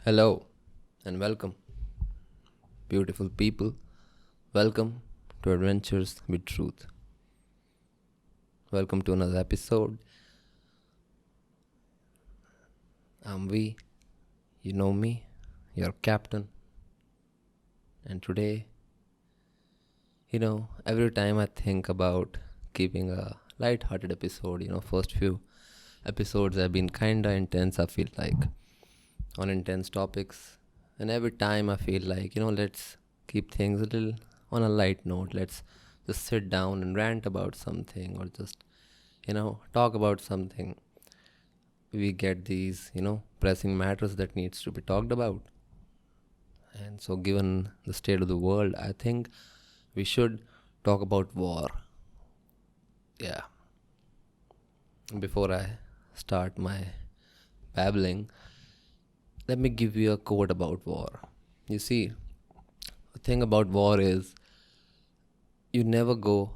Hello and welcome, beautiful people. Welcome to Adventures with Truth. Welcome to another episode. I'm V, you know me, your captain. And today, every time I think about keeping a light-hearted episode, first few episodes have been kinda intense, I feel like, on intense topics. And every time I feel like, let's keep things a little on a light note. Let's just sit down and rant about something or just, talk about something. We get these, pressing matters that needs to be talked about. And so given the state of the world, I think we should talk about war. Yeah. Before I start my babbling, let me give you a quote about war. You see, the thing about war is you never go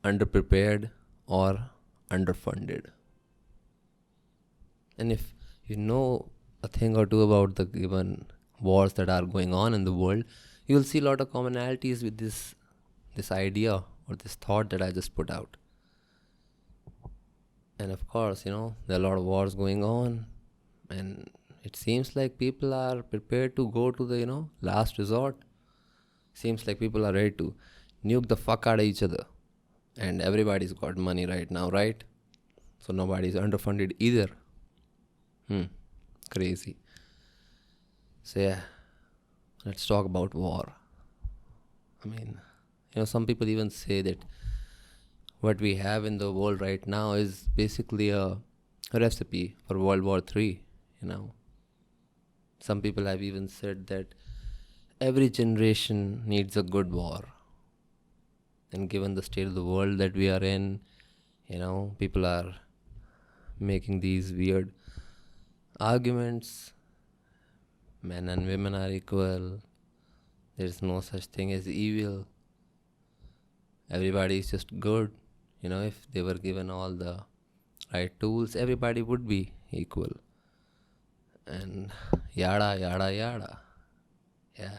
underprepared or underfunded. And if you know a thing or two about the given wars that are going on in the world, you will see a lot of commonalities with this idea or this thought that I just put out. And of course, there are a lot of wars going on, and it seems like people are prepared to go to the, last resort. Seems like people are ready to nuke the fuck out of each other. And everybody's got money right now, right? So nobody's underfunded either. Crazy. So yeah, let's talk about war. I mean, some people even say that what we have in the world right now is basically a recipe for World War III, Some people have even said that every generation needs a good war. And given the state of the world that we are in, people are making these weird arguments. Men and women are equal. There is no such thing as evil. Everybody is just good. If they were given all the right tools, everybody would be equal. And yada, yada, yada. Yeah.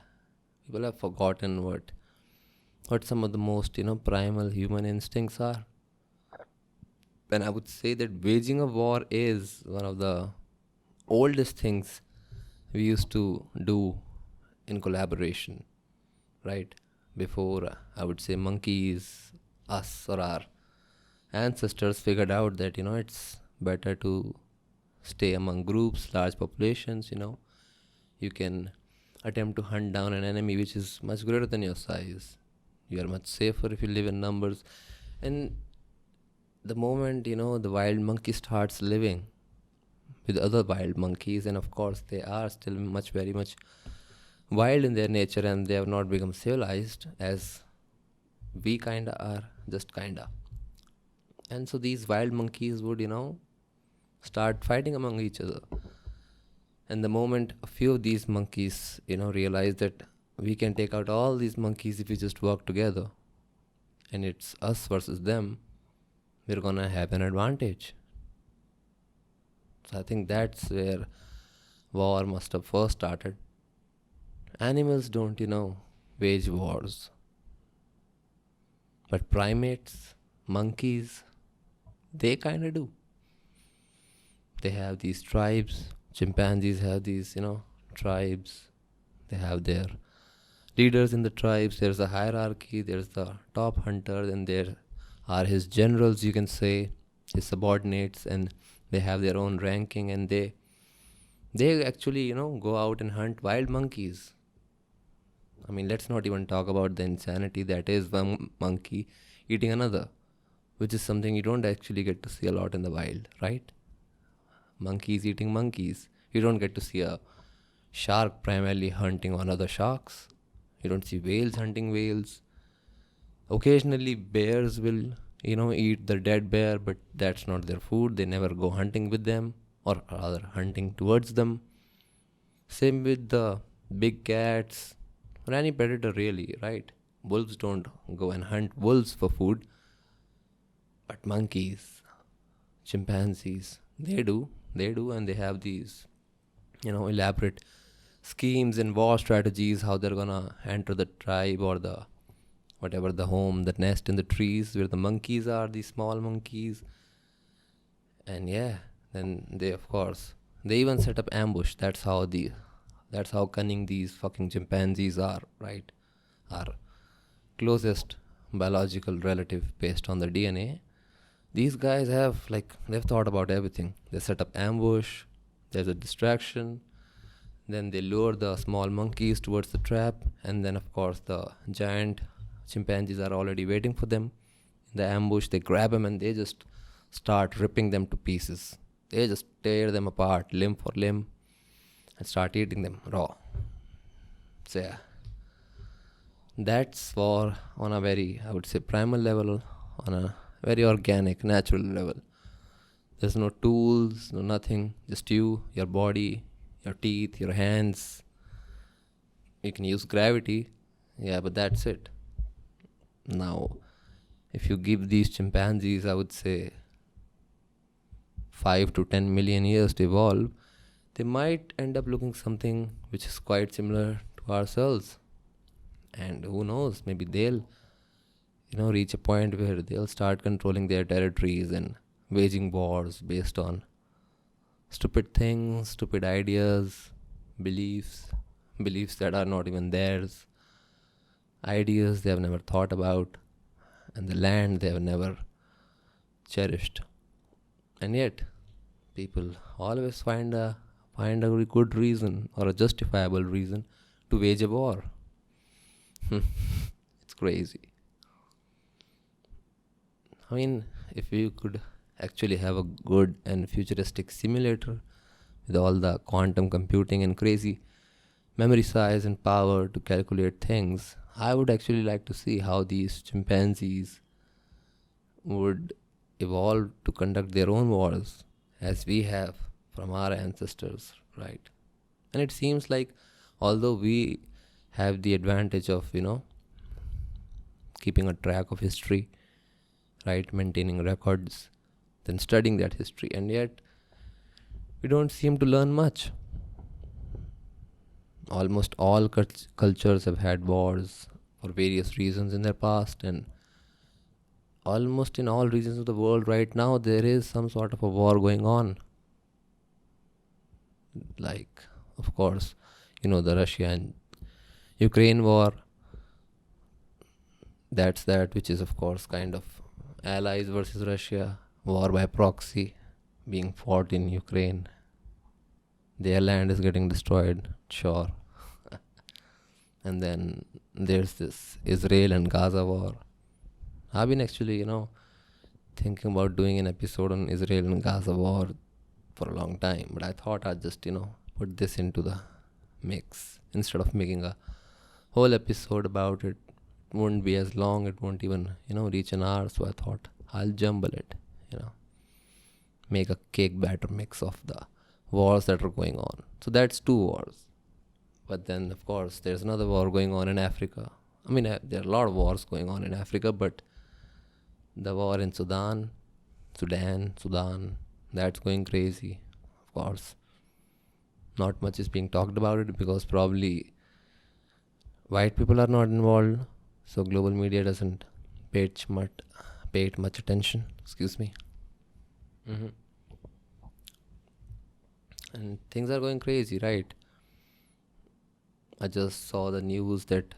People have forgotten what some of the most, primal human instincts are. And I would say that waging a war is one of the oldest things we used to do in collaboration, right? Before, I would say, monkeys, us, or our ancestors figured out that, it's better to stay among groups, large populations, You can attempt to hunt down an enemy which is much greater than your size. You are much safer if you live in numbers. And the moment, the wild monkey starts living with other wild monkeys, and of course they are still very much wild in their nature, and they have not become civilized as we kinda are, just kinda. And so these wild monkeys would, start fighting among each other. And the moment a few of these monkeys, realize that we can take out all these monkeys if we just work together, and it's us versus them, we're gonna have an advantage. So I think that's where war must have first started. Animals don't, wage wars. But primates, monkeys, they kinda do. They have these tribes. Chimpanzees have these, tribes. They have their leaders in the tribes. There's a hierarchy. There's the top hunter, then there are his generals, you can say, his subordinates, and they have their own ranking, and they actually, go out and hunt wild monkeys. I mean, let's not even talk about the insanity that is one monkey eating another, which is something you don't actually get to see a lot in the wild, right? Monkeys eating monkeys. You don't get to see a shark primarily hunting on other sharks. You don't see whales hunting whales. Occasionally bears will, eat the dead bear, but that's not their food. They never go hunting with them, or rather hunting towards them. Same with the big cats or any predator, really, right? Wolves don't go and hunt wolves for food, but monkeys, chimpanzees, they do, and they have these, elaborate schemes and war strategies, how they're gonna enter the tribe or the whatever the home, the nest in the trees where the monkeys are, these small monkeys. And yeah, then they of course they even set up ambush. That's how cunning these fucking chimpanzees are, right? Our closest biological relative based on the DNA. These guys have they've thought about everything. They set up ambush, there's a distraction, then they lure the small monkeys towards the trap, and then of course the giant chimpanzees are already waiting for them in the ambush. They grab them and they just start ripping them to pieces. They just tear them apart, limb for limb, and start eating them raw. So yeah, that's war on a very, I would say, primal level, on a very organic, natural level. There's no tools, no nothing, just you, your body, your teeth, your hands. You can use gravity, yeah, but that's it. Now, if you give these chimpanzees, I would say, 5 to 10 million years to evolve, they might end up looking something which is quite similar to ourselves. And who knows, maybe they'll reach a point where they'll start controlling their territories and waging wars based on stupid things, stupid ideas, beliefs, beliefs that are not even theirs, ideas they have never thought about, and the land they have never cherished. And yet, people always find a good reason or a justifiable reason to wage a war. It's crazy. I mean, if you could actually have a good and futuristic simulator with all the quantum computing and crazy memory size and power to calculate things, I would actually like to see how these chimpanzees would evolve to conduct their own wars as we have from our ancestors, right? And it seems like although we have the advantage of, keeping a track of history, right, maintaining records, then studying that history, and yet we don't seem to learn much. Almost all cultures have had wars for various reasons in their past, and almost in all regions of the world right now there is some sort of a war going on. Like, of course, the Russia and Ukraine war. That's that, which is of course kind of allies versus Russia, war by proxy being fought in Ukraine. Their land is getting destroyed, sure. And then there's this Israel and Gaza war. I've been actually, thinking about doing an episode on Israel and Gaza war for a long time, but I thought I'd just, put this into the mix instead of making a whole episode about it. It won't be as long, it won't even, reach an hour, so I thought I'll jumble it, make a cake batter mix of the wars that are going on. So that's 2 wars. But then, of course, there's another war going on in Africa. I mean, there are a lot of wars going on in Africa, but the war in Sudan, that's going crazy. Of course, not much is being talked about it because probably white people are not involved, so global media doesn't pay it much attention. Excuse me. And things are going crazy, right? I just saw the news that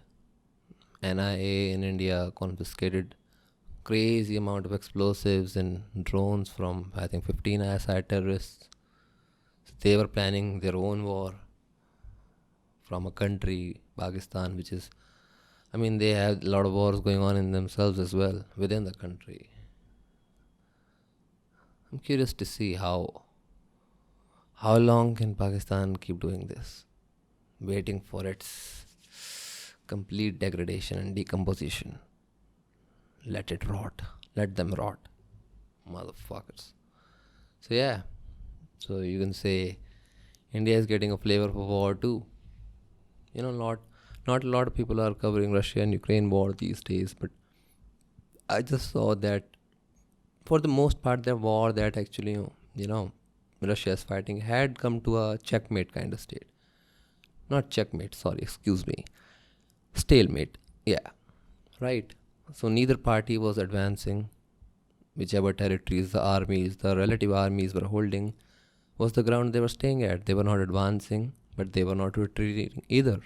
NIA in India confiscated crazy amount of explosives and drones from, I think, 15 ISI terrorists. So they were planning their own war from a country, Pakistan, which is, they have a lot of wars going on in themselves as well within the country. I'm curious to see how long can Pakistan keep doing this, waiting for its complete degradation and decomposition. Let it rot. Let them rot. Motherfuckers. So yeah. So you can say India is getting a flavor for war too. Not a lot of people are covering Russia and Ukraine war these days, but I just saw that for the most part the war that actually, Russia is fighting had come to a checkmate kind of state. Not checkmate, sorry, excuse me. Stalemate. Yeah, right. So neither party was advancing. Whichever territories the armies, the relative armies were holding, was the ground they were staying at. They were not advancing, but they were not retreating either.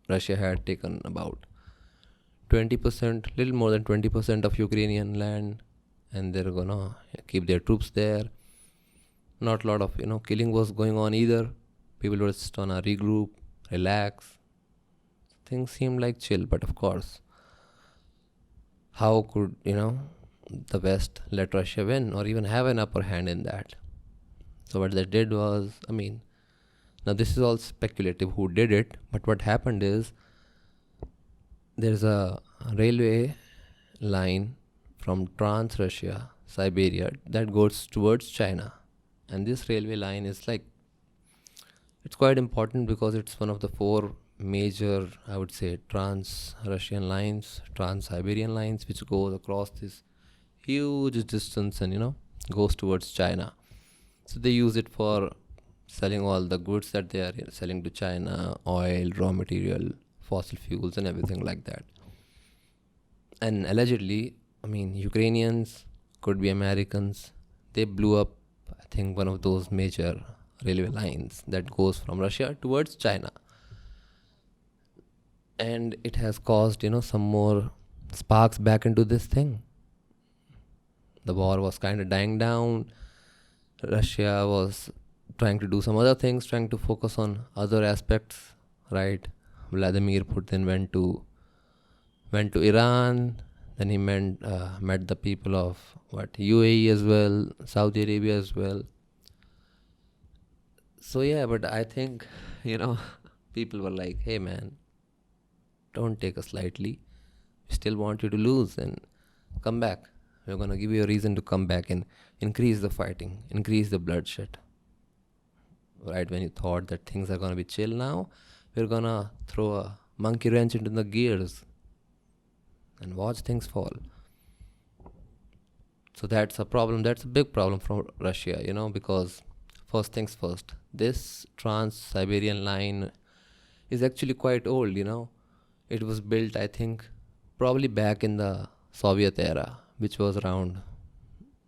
Russia had taken about 20%, little more than 20% of Ukrainian land, and they're gonna keep their troops there. Not a lot of killing was going on either. People were just on a regroup, relax. Things seemed like chill, but of course, how could the West let Russia win or even have an upper hand in that? So what they did was, now this is all speculative who did it, but what happened is there's a railway line from Trans Russia, Siberia, that goes towards China. And this railway line is like, it's quite important because it's one of the four major, I would say, trans Russian lines, trans Siberian lines, which goes across this huge distance and goes towards China. So they use it for selling all the goods that they are selling to China: oil, raw material, fossil fuels, and everything like that. And allegedly, Ukrainians, could be Americans, they blew up, I think, one of those major railway lines that goes from Russia towards China. And it has caused, some more sparks back into this thing. The war was kind of dying down. Russia was trying to do some other things, trying to focus on other aspects, right? Vladimir Putin went to Iran. Then he met the people of UAE as well, Saudi Arabia as well. So yeah, but I think people were like, "Hey man, don't take us lightly. We still want you to lose and come back. We're gonna give you a reason to come back and increase the fighting, increase the bloodshed." Right when you thought that things are gonna be chill now, we're gonna throw a monkey wrench into the gears and watch things fall. So that's a problem. That's a big problem for Russia, because first things first, this Trans-Siberian line is actually quite old, It was built, I think, probably back in the Soviet era, which was around,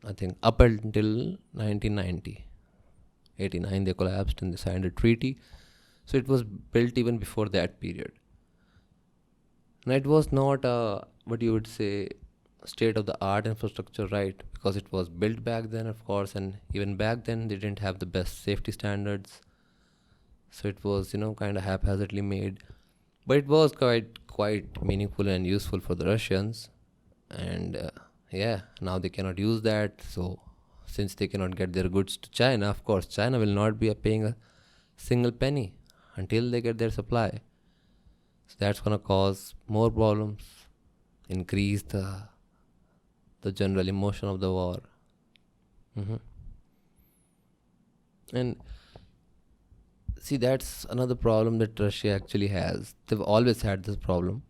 I think, up until 1990. 89, they collapsed and they signed a treaty. So it was built even before that period. Now it was not a, what you would say, state of the art infrastructure, right? Because it was built back then, of course, and even back then they didn't have the best safety standards. So it was, kind of haphazardly made. But it was quite meaningful and useful for the Russians. And now they cannot use that. So since they cannot get their goods to China, of course, China will not be paying a single penny until they get their supply. So that's going to cause more problems, increase the general emotion of the war. And see, that's another problem that Russia actually has. They've always had this problem,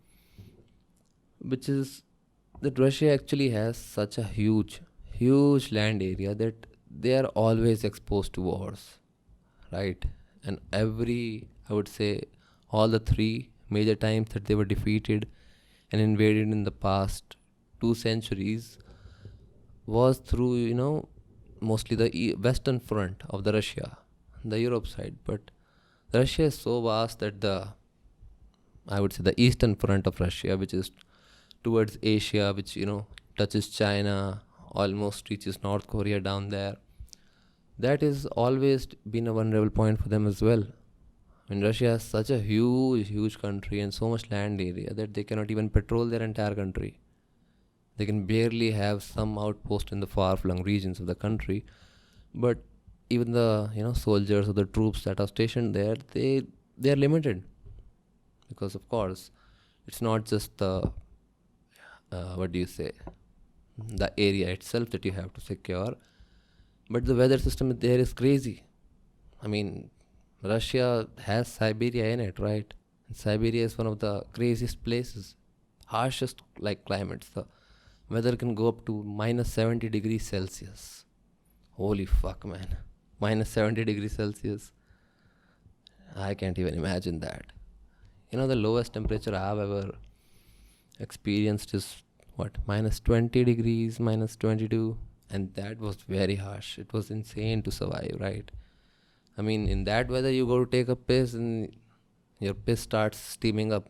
which is that Russia actually has such a huge land area that they are always exposed to wars, right? And I would say, all the three major times that they were defeated and invaded in the past 2 centuries was through, mostly the western front of the Russia, the Europe side. But Russia is so vast that I would say the eastern front of Russia, which is towards Asia, which, touches China, almost reaches North Korea down there, that has always been a vulnerable point for them as well. Russia has such a huge country and so much land area that they cannot even patrol their entire country. They can barely have some outpost in the far-flung regions of the country. But even the soldiers or the troops that are stationed there, they are limited, because of course it's not just the the area itself that you have to secure, but the weather system there is crazy. Russia has Siberia in it, right? And Siberia is one of the craziest places, harshest climates. The weather can go up to minus 70 degrees Celsius. Holy fuck, man. Minus 70 degrees Celsius. I can't even imagine that. The lowest temperature I've ever experienced is what, minus 20 degrees, minus 22, and that was very harsh. It was insane to survive, right? I mean, in that weather, you go to take a piss and your piss starts steaming up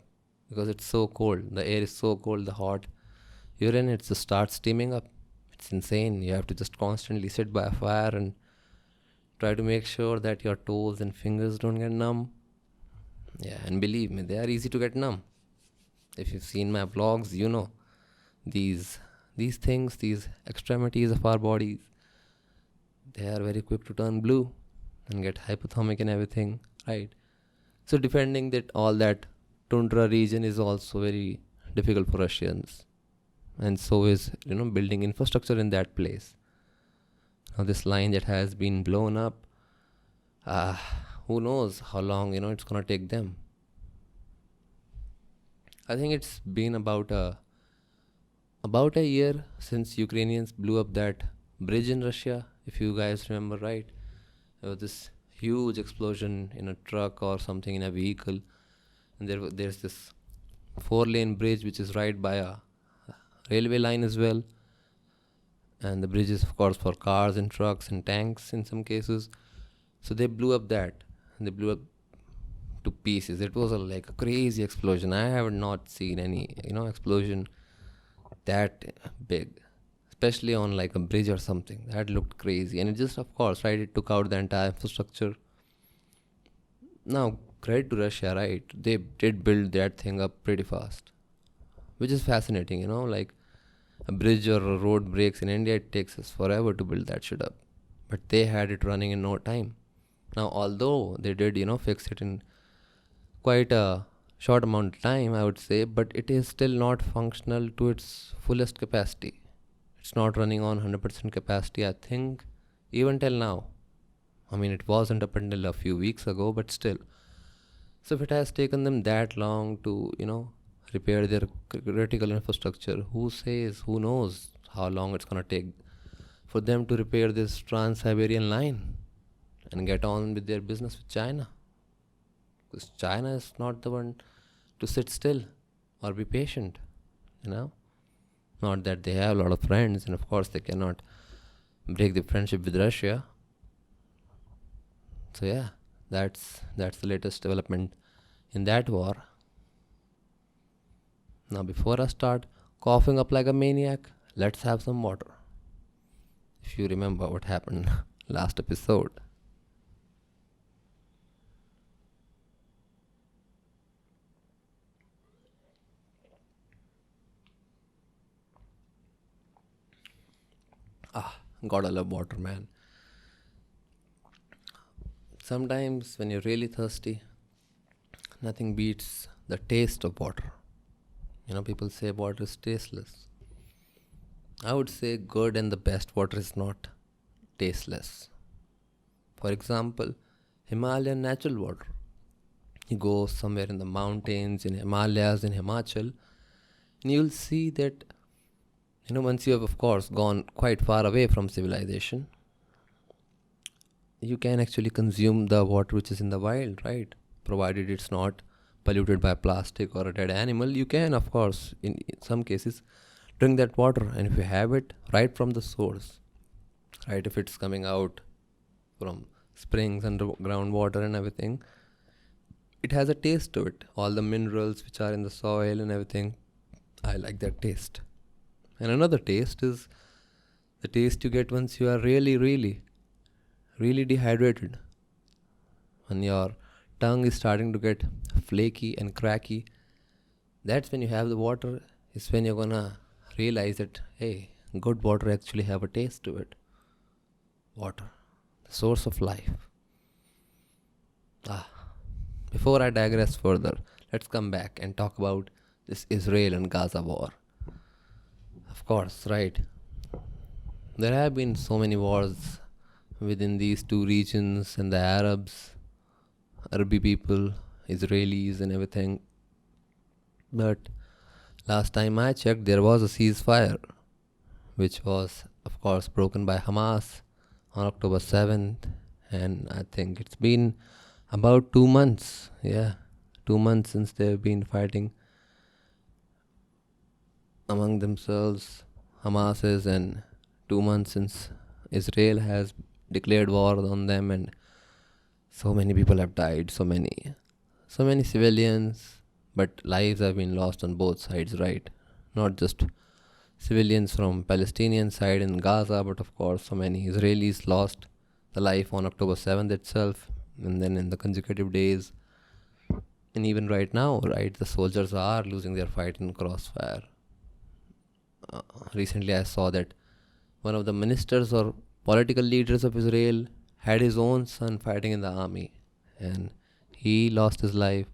because it's so cold. The air is so cold, the hot urine, it just starts steaming up. It's insane. You have to just constantly sit by a fire and try to make sure that your toes and fingers don't get numb. Yeah, and believe me, they are easy to get numb. If you've seen my vlogs, you know these these things, these extremities of our bodies, they are very quick to turn blue and get hypothermic and everything, right? So defending that all that tundra region is also very difficult for Russians, and so is building infrastructure in that place. Now this line that has been blown up, uh, who knows how long it's gonna take them. I think it's been about a year since Ukrainians blew up that bridge in Russia, if you guys remember right. There was this huge explosion in a truck or something, in a vehicle, and there's this four-lane bridge which is right by a railway line as well, and the bridge is of course for cars and trucks and tanks in some cases. So they blew up that, and they blew up to pieces. It was like a crazy explosion. I have not seen any explosion that big, especially on like a bridge or something. That looked crazy, and it just, of course, right, it took out the entire infrastructure. Now credit to Russia, right, they did build that thing up pretty fast, which is fascinating. Like a bridge or a road breaks in India, it takes us forever to build that shit up, but they had it running in no time. Now although they did fix it in quite a short amount of time, I would say, but it is still not functional to its fullest capacity. It's not running on 100% capacity, I think, even till now. I mean, it wasn't up until a few weeks ago, but still. So if it has taken them that long to repair their critical infrastructure, who knows how long it's gonna take for them to repair this Trans-Siberian line and get on with their business with China. Because China is not the one to sit still or be patient, you know. Not that they have a lot of friends, and of course they cannot break the friendship with Russia. So yeah, that's the latest development in that war. Now before I start coughing up like a maniac, let's have some water. If you remember what happened last episode. Gotta love water, man. Sometimes when you're really thirsty, nothing beats the taste of water. People say water is tasteless. I would say good and the best water is not tasteless. For example, Himalayan natural water. You go somewhere in the mountains, in Himalayas, in Himachal, and you'll see that, once you have, of course, gone quite far away from civilization, you can actually consume the water which is in the wild, right? Provided it's not polluted by plastic or a dead animal, you can, of course, in some cases, drink that water. And if you have it right from the source, right, if it's coming out from springs, underground water and everything, it has a taste to it. All the minerals which are in the soil and everything, I like that taste. And another taste is the taste you get once you are really, really, really dehydrated. When your tongue is starting to get flaky and cracky, that's when you have the water, is when you're gonna realize that, hey, good water actually have a taste to it. Water, the source of life. Before I digress further, let's come back and talk about this Israel and Gaza war. Of course, right. There have been so many wars within these two regions, and the Arabi people, Israelis, and everything. But last time I checked, there was a ceasefire, which was, of course, broken by Hamas on October 7th. And I think it's been About 2 months, yeah. 2 months since they've been fighting among themselves, Hamas is, and 2 months since Israel has declared war on them, and so many people have died, so many civilians, but lives have been lost on both sides, right? Not just civilians from Palestinian side in Gaza, but of course so many Israelis lost the life on October 7th itself, and then in the consecutive days, and even right now, right, the soldiers are losing their fight in crossfire. uh, Recently I saw that one of the ministers or political leaders of Israel had his own son fighting in the army, and he lost his life.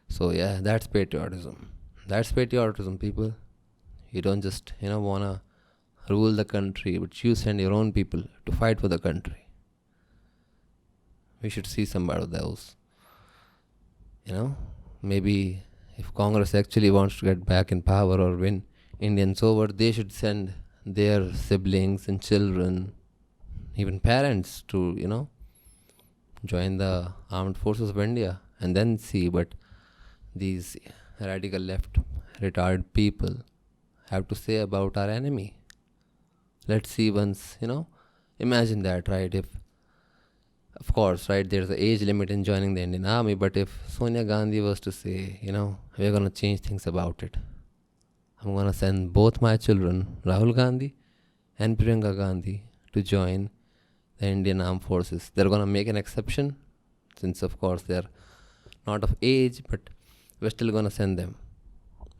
So yeah, that's patriotism. That's patriotism, people. You don't just wanna rule the country, but you send your own people to fight for the country. We should see some of those. You know, maybe if Congress actually wants to get back in power or win Indians over, they should send their siblings and children, even parents, to join the armed forces of India, and then see. But these radical left retarded people have to say about our enemy. Let's see once, imagine that, right? If, of course, right, there's an age limit in joining the Indian army, but if Sonia Gandhi was to say, we're going to change things about it, I'm going to send both my children, Rahul Gandhi and Priyanka Gandhi, to join the Indian Armed Forces. They're going to make an exception since, of course, they're not of age, but we're still going to send them.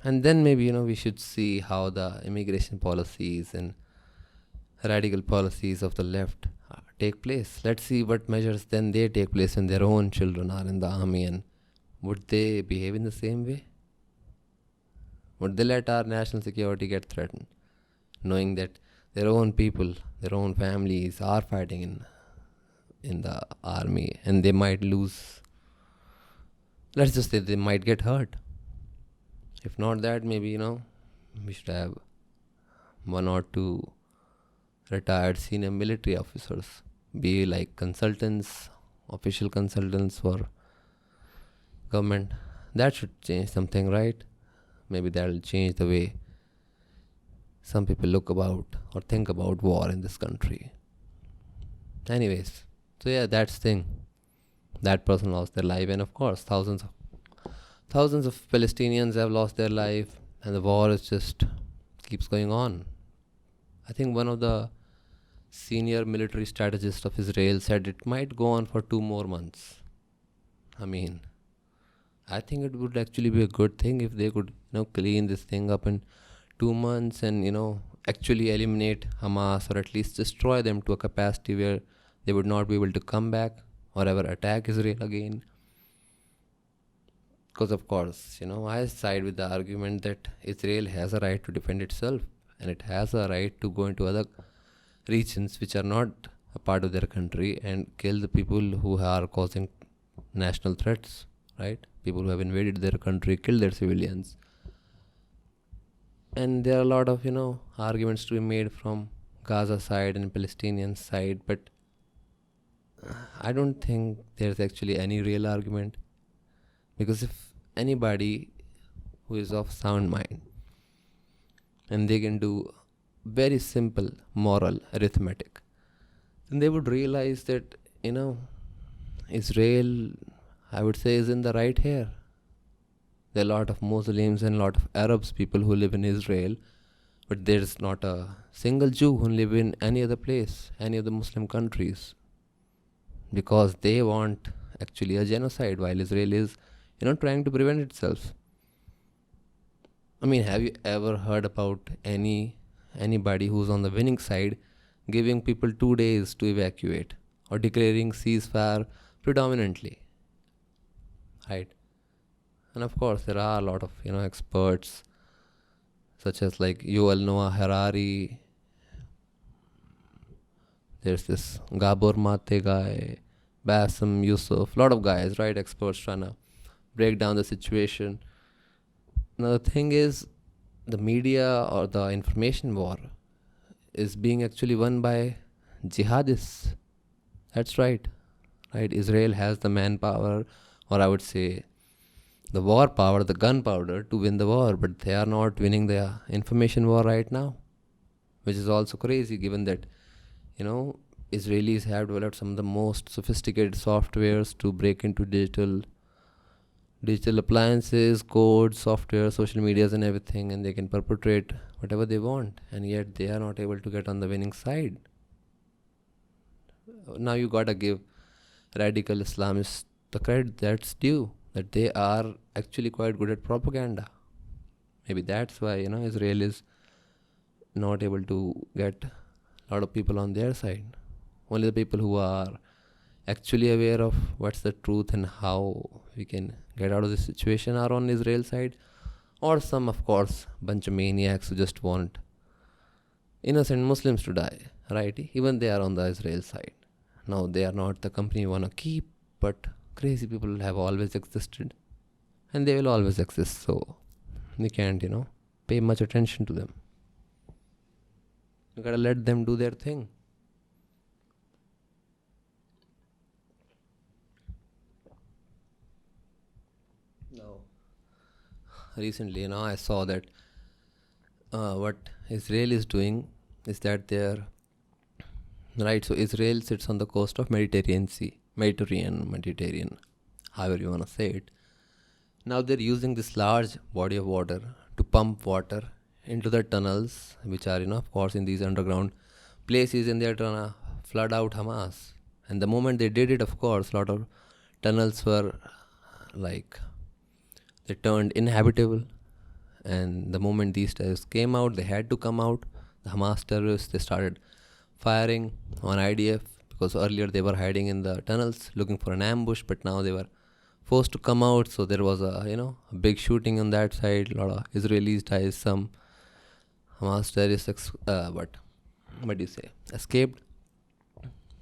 And then maybe, we should see how the immigration policies and radical policies of the left take place. Let's see what measures then they take place when their own children are in the army, and would they behave in the same way? Would they let our national security get threatened, knowing that their own people, their own families are fighting in the army, and they might lose? Let's just say they might get hurt. If not that, maybe we should have one or two retired senior military officers be like consultants, official consultants for government. That should change something, right? Maybe that'll change the way some people look about or think about war in this country. Anyways, so yeah, that's thing. That person lost their life, and of course thousands of Palestinians have lost their life, and the war is just keeps going on. I think one of the senior military strategists of Israel said it might go on for 2 more months. I mean, I think it would actually be a good thing if they could, clean this thing up in 2 months and, actually eliminate Hamas, or at least destroy them to a capacity where they would not be able to come back or ever attack Israel again. Because, of course, I side with the argument that Israel has a right to defend itself, and it has a right to go into other regions which are not a part of their country and kill the people who are causing national threats, right? People who have invaded their country, killed their civilians. And there are a lot of, arguments to be made from Gaza side and Palestinian side, but I don't think there's actually any real argument. Because if anybody who is of sound mind and they can do very simple moral arithmetic, then they would realize that, Israel, I would say, is in the right here. There are a lot of Muslims and a lot of Arabs people who live in Israel, but there's not a single Jew who live in any other place, any of the Muslim countries, because they want actually a genocide while Israel is, trying to prevent itself. I mean, have you ever heard about anybody who's on the winning side giving people 2 days to evacuate or declaring ceasefire predominantly, right? And of course, there are a lot of experts such as like Yuval Noah Harari. There's this Gabor Mate guy, Bassem Youssef, a lot of guys, right? Experts trying to break down the situation. Now the thing is, the media or the information war is being actually won by jihadists. That's right. right? Israel has the manpower, or I would say the war power, the gunpowder to win the war, but they are not winning the information war right now, which is also crazy given that, you know, Israelis have developed some of the most sophisticated softwares to break into digital appliances, codes, software, social medias, and everything, and they can perpetrate whatever they want, and yet they are not able to get on the winning side. Now you gotta give radical Islamists the credit that's due, that they are actually quite good at propaganda. Maybe that's why, Israel is not able to get a lot of people on their side. Only the people who are actually aware of what's the truth and how we can get out of this situation are on Israel side, or some, of course, bunch of maniacs who just want innocent Muslims to die, right? Even they are on the Israel side. Now they are not the company you want to keep, but crazy people have always existed, and they will always exist. So we can't, pay much attention to them. You gotta let them do their thing. Now, recently, I saw that what Israel is doing is that they're right. So Israel sits on the coast of Mediterranean, however you wanna say it. Now they're using this large body of water to pump water into the tunnels, which are, of course, in these underground places, and they're trying to flood out Hamas. And the moment they did it, of course, a lot of tunnels were like they turned inhabitable. And the moment these terrorists came out, they had to come out. The Hamas terrorists, they started firing on IDF, because earlier they were hiding in the tunnels looking for an ambush, but now they were forced to come out. So there was a big shooting on that side. A lot of Israelis died, some Hamas terrorists what do you say, escaped.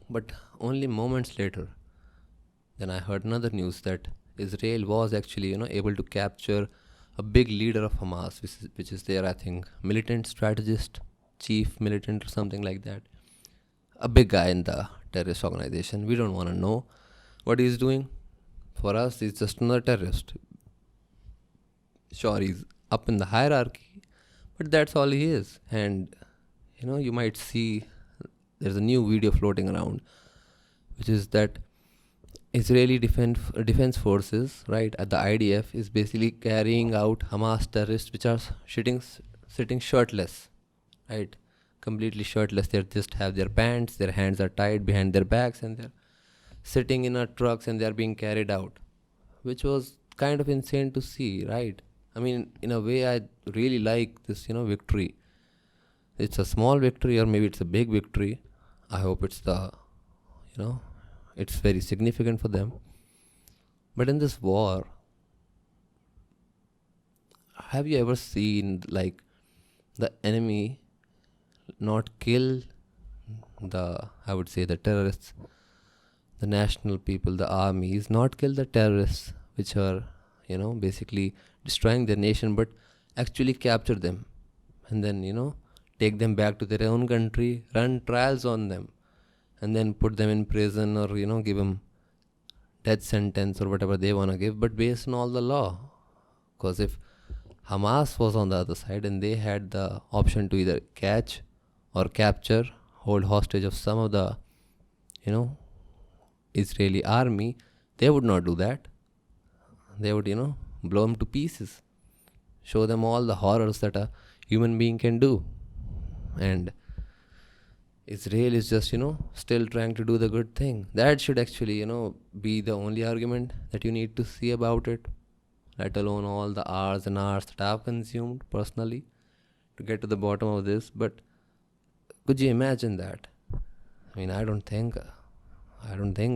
But only moments later, then I heard another news that Israel was actually, able to capture a big leader of Hamas, which is their, I think, militant strategist, chief militant or something like that. A big guy in the terrorist organization. We don't want to know what he's doing. For us, he's just another terrorist. Sure, he's up in the hierarchy, but that's all he is. And, you might see there's a new video floating around, which is that Israeli defense forces, right, at the IDF, is basically carrying out Hamas terrorists, which are sitting shirtless, right, completely shirtless. They just have their pants, their hands are tied behind their backs, and they're sitting in a trucks and they're being carried out, which was kind of insane to see, right? I mean, in a way, I really like this, victory. It's a small victory, or maybe it's a big victory. I hope you know, it's very significant for them. But in this war, have you ever seen like the enemy not kill I would say, the terrorists, the national people, the armies, not kill the terrorists, which are, basically destroying their nation, but actually capture them and then, take them back to their own country, run trials on them, and then put them in prison, or, give them death sentence or whatever they want to give, but based on all the law. Because if Hamas was on the other side and they had the option to either catch or capture, hold hostage of some of the, Israeli army, they would not do that. They would, blow them to pieces, show them all the horrors that a human being can do. And Israel is just, still trying to do the good thing. That should actually, be the only argument that you need to see about it, let alone all the hours and hours that I've consumed personally to get to the bottom of this. But could you imagine that? I mean, I don't think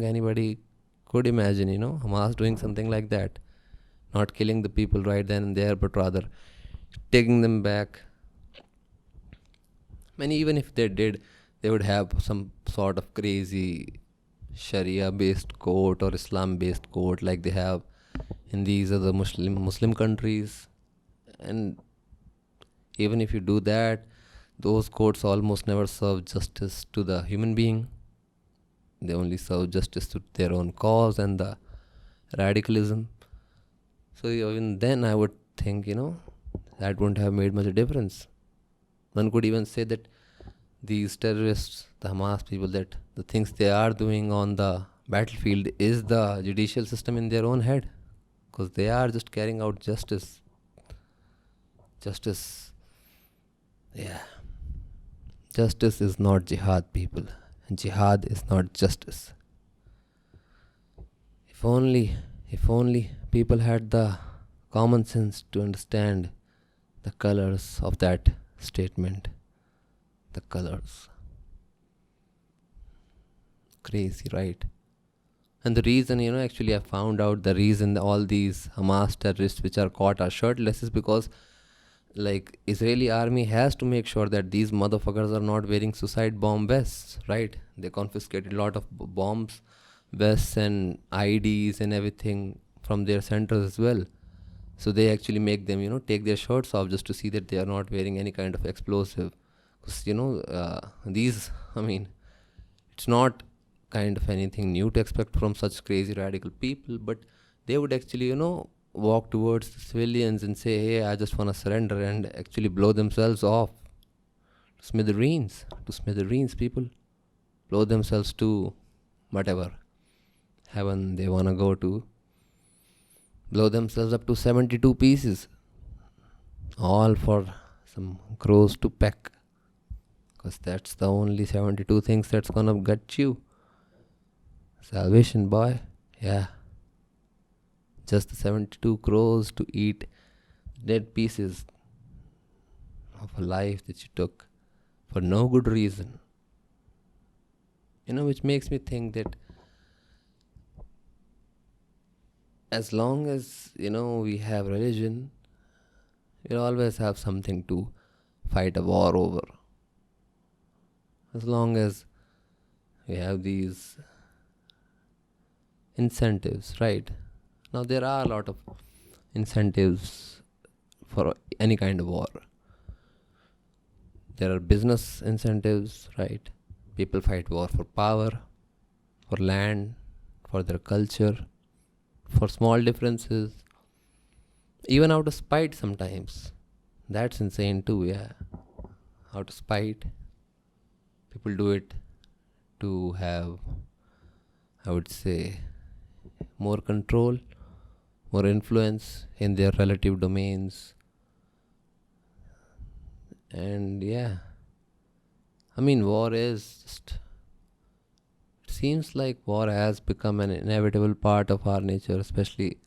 anybody could imagine, Hamas doing something like that. Not killing the people right then and there, but rather taking them back. I mean, even if they did, they would have some sort of crazy Sharia based court or Islam based court like they have in these other Muslim countries. And even if you do that, those courts almost never serve justice to the human being. They only serve justice to their own cause and the radicalism. So even then, I would think, that wouldn't have made much difference. One could even say that these terrorists, the Hamas people, that the things they are doing on the battlefield is the judicial system in their own head, because they are just carrying out justice. Justice, yeah. Justice is not jihad, people. And jihad is not justice. If only people had the common sense to understand the colors of that statement. The colors. Crazy, right? And the reason, actually, I found out the reason all these Hamas terrorists which are caught are shirtless is because, like, Israeli army has to make sure that these motherfuckers are not wearing suicide bomb vests, right? They confiscated a lot of bombs, vests, and IDs and everything from their centers as well. So they actually make them, take their shirts off just to see that they are not wearing any kind of explosive. Because, it's not kind of anything new to expect from such crazy radical people, but they would actually, walk towards the civilians and say, hey, I just want to surrender, and actually blow themselves off. To smithereens, people. Blow themselves to whatever heaven they want to go to. Blow themselves up to 72 pieces. All for some crows to peck. Because that's the only 72 things that's gonna get you. Salvation, boy. Yeah. Just the 72 crows to eat dead pieces of a life that you took for no good reason. Which makes me think that as long as, we have religion, we'll always have something to fight a war over. As long as we have these incentives, right? Now, there are a lot of incentives for any kind of war. There are business incentives, right? People fight war for power, for land, for their culture, for small differences, even out of spite sometimes. That's insane too, yeah. Out of spite. People do it to have, I would say, more control, more influence in their relative domains. And yeah, war is just, it seems like war has become an inevitable part of our nature, especially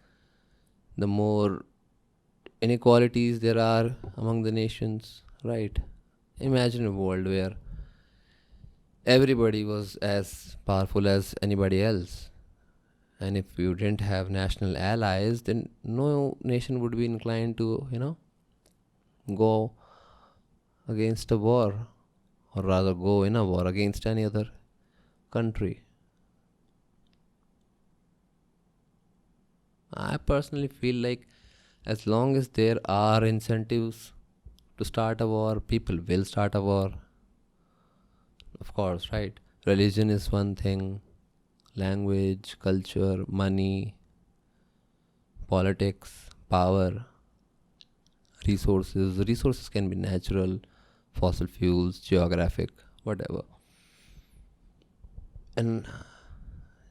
the more inequalities there are among the nations, right? Imagine a world where everybody was as powerful as anybody else. And if you didn't have national allies, then no nation would be inclined to, go against a war, or rather go in a war against any other country. I personally feel like as long as there are incentives to start a war, people will start a war. Of course, right? Religion is one thing, language, culture, money, politics, power, resources. Resources can be natural, fossil fuels, geographic, whatever. And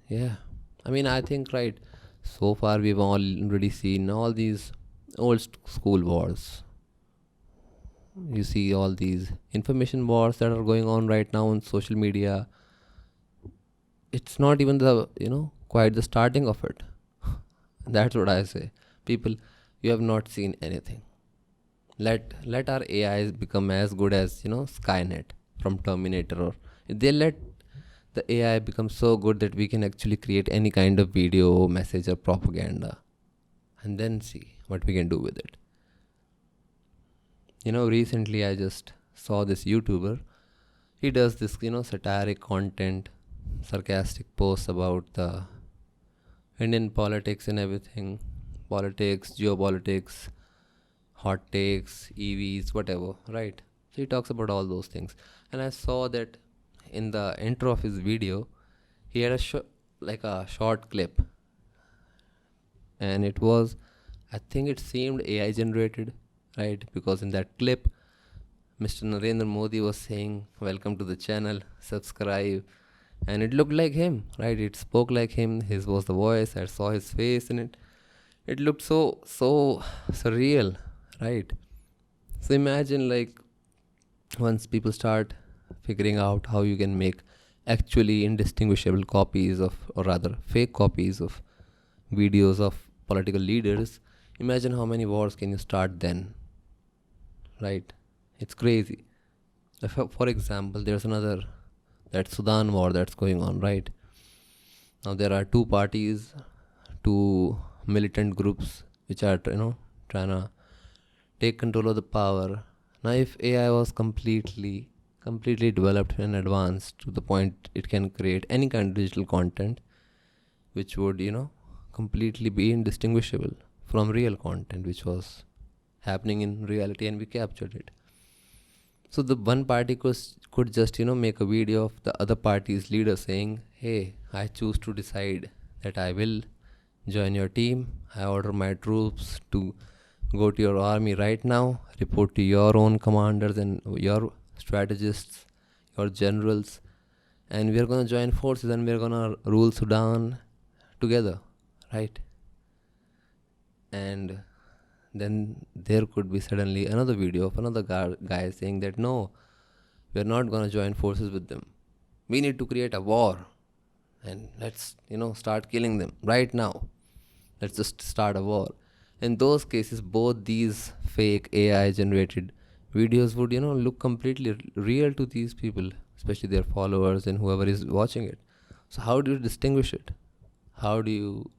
yeah, I think, right, so far we've already seen all these old school wars. You see all these information wars that are going on right now on social media. It's not even the, quite the starting of it. That's what I say. People, you have not seen anything. Let our AIs become as good as, Skynet from Terminator, or they let the AI become so good that we can actually create any kind of video, message, or propaganda, and then see what we can do with it. Recently I just saw this YouTuber. He does this, satiric content, sarcastic posts about the Indian politics and everything, politics, geopolitics, hot takes, EVs, whatever, right? So he talks about all those things. And I saw that in the intro of his video, He had like a short clip, and it was, I think it seemed AI generated, right? Because in that clip, Mr. Narendra Modi was saying, "Welcome to the channel, subscribe," and it looked like him, right? It spoke like him. His was the voice. I saw his face in it. It looked so surreal, right? So imagine, like, once people start figuring out how you can make actually indistinguishable copies of, or rather fake copies of, videos of political leaders, imagine how many wars can you start then, right? It's crazy. For example, there's another, that Sudan war that's going on, right? Now there are two parties, two militant groups which are, trying to take control of the power. Now, if AI was completely developed and advanced to the point it can create any kind of digital content, which would, completely be indistinguishable from real content, which was happening in reality, and we captured it. So the one party could just, make a video of the other party's leader saying, "Hey, I choose to decide that I will join your team. I order my troops to go to your army right now, report to your own commanders and your strategists, your generals, and we're going to join forces and we're going to rule Sudan together," right? And then there could be suddenly another video of another guy saying that, "No, we're not going to join forces with them. We need to create a war, and let's, start killing them right now. Let's just start a war." In those cases, both these fake AI generated videos would, look completely real to these people, especially their followers and whoever is watching it. So how do you distinguish it? How do you,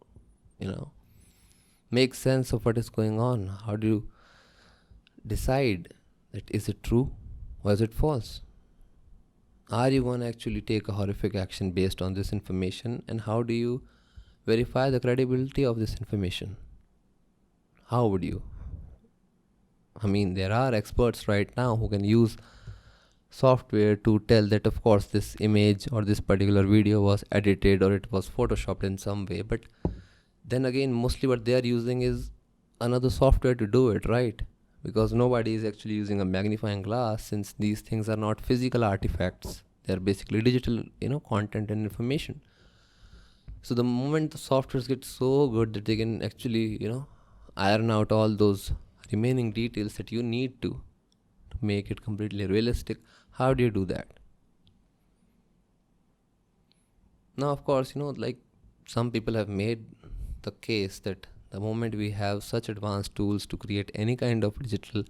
make sense of what is going on? How do you decide that is it true or is it false? Are you going to actually take a horrific action based on this information? And how do you verify the credibility of this information? How would you? I mean, there are experts right now who can use software to tell that, of course, this image or this particular video was edited or it was photoshopped in some way. But then again, mostly what they are using is another software to do it, right? Because nobody is actually using a magnifying glass, since these things are not physical artifacts. They are basically digital, content and information. So the moment the softwares get so good that they can actually, iron out all those remaining details that you need to make it completely realistic, how do you do that? Now, of course, like, some people have made the case that the moment we have such advanced tools to create any kind of digital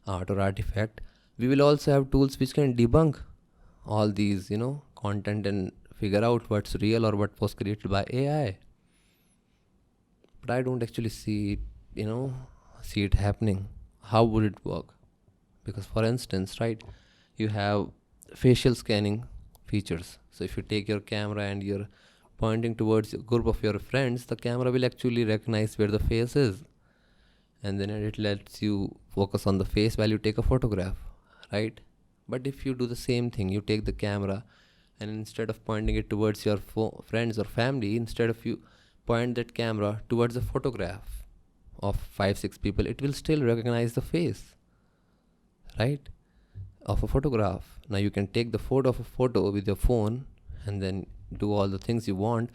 art or artifact, we will also have tools which can debunk all these, content and figure out what's real or what was created by AI. But I don't actually see it happening. How would it work? Because, for instance, right, you have facial scanning features. So if you take your camera and you're pointing towards a group of your friends, the camera will actually recognize where the face is, and then it lets you focus on the face while you take a photograph, right? But if you do the same thing, you take the camera and instead of pointing it towards your friends or family, instead of you point that camera towards a photograph of 5-6 people, it will still recognize the face, right, of a photograph. Now you can take the photo of a photo with your phone and then do all the things you want,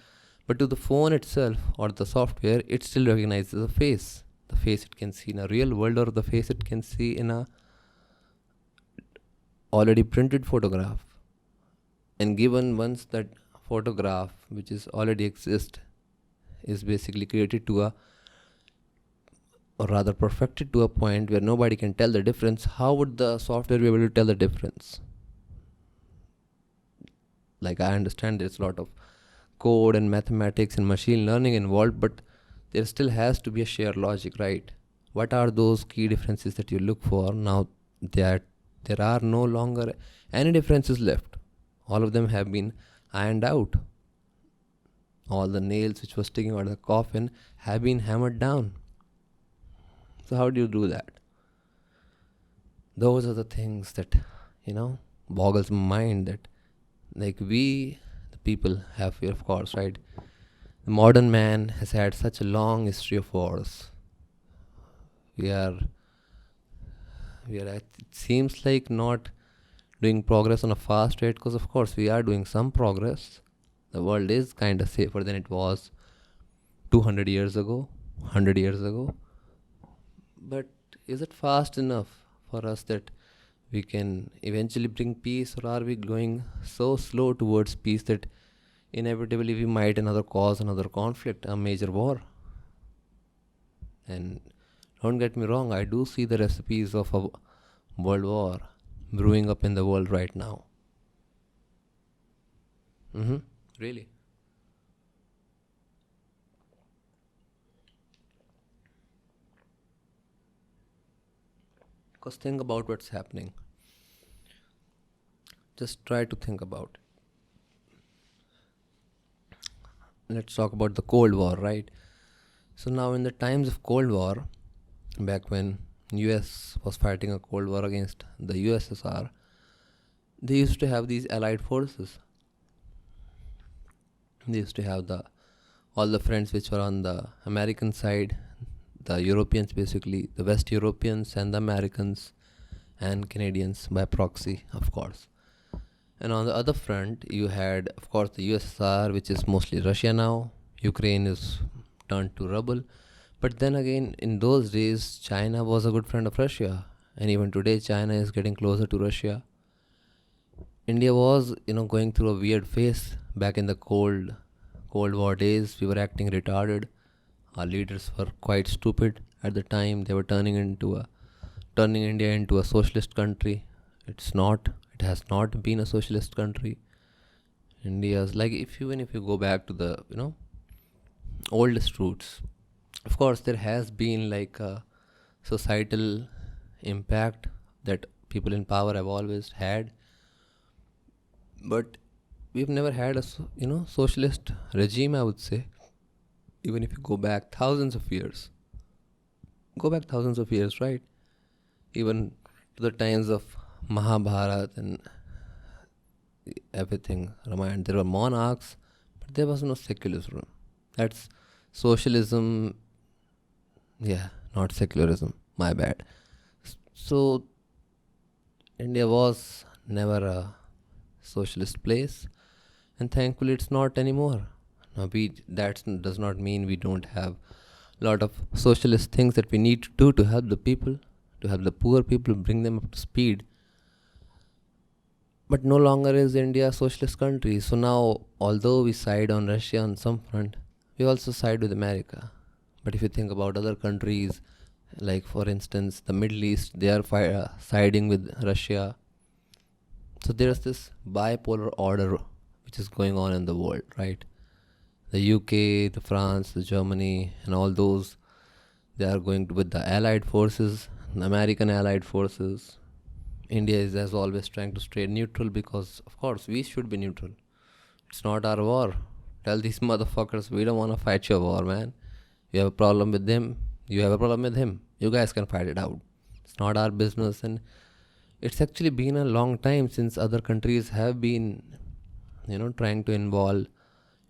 but to the phone itself or the software, it still recognizes the face it can see in a real world, or the face it can see in a already printed photograph. And given once that photograph, which is already exist, is basically created to a, or rather perfected to a point where nobody can tell the difference, how would the software be able to tell the difference? Like, I understand there's a lot of code and mathematics and machine learning involved, but there still has to be a shared logic, right? What are those key differences that you look for? Now that there are no longer any differences left, all of them have been ironed out. All the nails which were sticking out of the coffin have been hammered down. So how do you do that? Those are the things that, boggles my mind, that, like, we, the people have fear, of course, right? The modern man has had such a long history of wars. We are, it seems like not doing progress on a fast rate, because of course we are doing some progress. The world is kind of safer than it was 200 years ago, 100 years ago. But is it fast enough for us that we can eventually bring peace, or are we going so slow towards peace that inevitably we might cause another conflict, a major war? And don't get me wrong, I do see the recipes of a world war brewing up in the world right now. Really. Because think about what's happening. Just try to think about it. Let's talk about the Cold War, right? So now in the times of Cold War, back when US was fighting a Cold War against the USSR, they used to have these allied forces. They used to have all the friends which were on the American side, the Europeans, basically the West Europeans and the Americans and Canadians by proxy, of course. And on the other front, you had, of course, the USSR, which is mostly Russia now. Ukraine is turned to rubble. But then again, in those days, China was a good friend of Russia. And even today, China is getting closer to Russia. India was, going through a weird phase back in the Cold War days. We were acting retarded. Our leaders were quite stupid at the time. They were turning India into a socialist country. It's not. It has not been a socialist country. India's like, even if you go back to the oldest roots, of course there has been like a societal impact that people in power have always had, but we've never had a socialist regime, I would say. Even if you go back thousands of years, right? Even to the times of Mahabharata and everything, Ramayana, there were monarchs, but there was no secularism. That's socialism. Yeah, not secularism. My bad. So India was never a socialist place, and thankfully it's not anymore. Now that does not mean we don't have a lot of socialist things that we need to do to help the people, to help the poor people, bring them up to speed. But no longer is India a socialist country. So now, although we side on Russia on some front, we also side with America. But if you think about other countries, like for instance the Middle East, they are siding with Russia. So there's this bipolar order which is going on in the world, right? The UK, the France, the Germany, and all those, they are going with the Allied forces, the American Allied forces. India is, as always, trying to stay neutral because, of course, we should be neutral. It's not our war. Tell these motherfuckers, we don't want to fight your war, man. You have a problem with them, you have a problem with him. You guys can fight it out. It's not our business. And it's actually been a long time since other countries have been, trying to involve